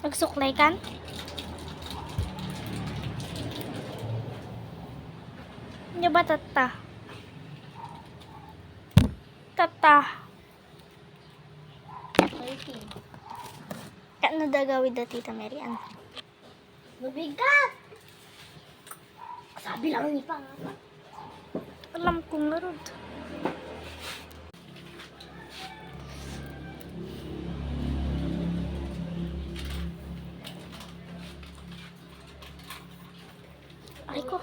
Magsuklay kan? Hindi ba tata? Tata. Ano dagawid na Tita Mary? Ano? Mabigat! Sabi lang ni pa. Alam kong narod. Ay ko.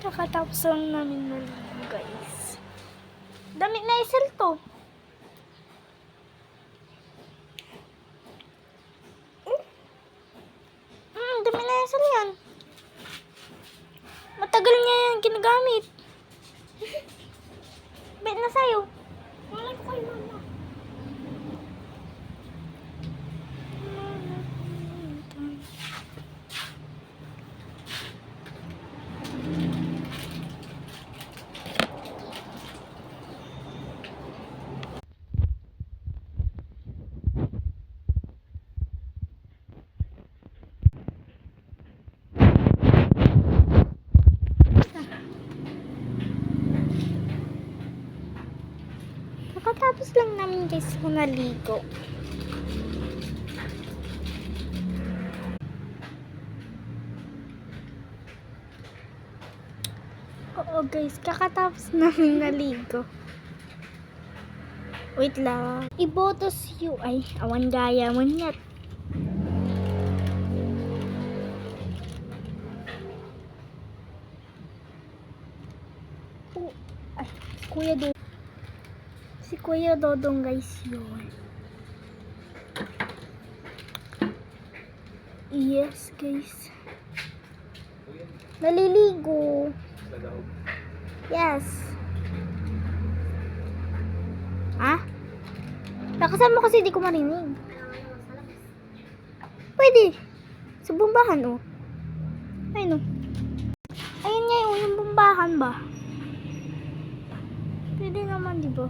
Kakatapos lang namin maligo, guys. Damit na isel to. Damit na isel yan. Matagal niya yan ginagamit. Bet na sa'yo. Wala ko kay mama. Kakatapos lang namin, guys, naligo. Oo, guys, kakatapos namin naligo. Wait lang. Ibotos you. Ay, awan gaya mo niyat. Ay, Kuya Dodong. Si Kuya Dodong, guys, yun. Yes, guys. Naliligo. Yes. Ha? Nakasan mo kasi di ko marinig. Pwede. Sa bumbahan, oh. Ayun, oh. Ayun nga yung bumbahan ba? Pwede naman, di ba?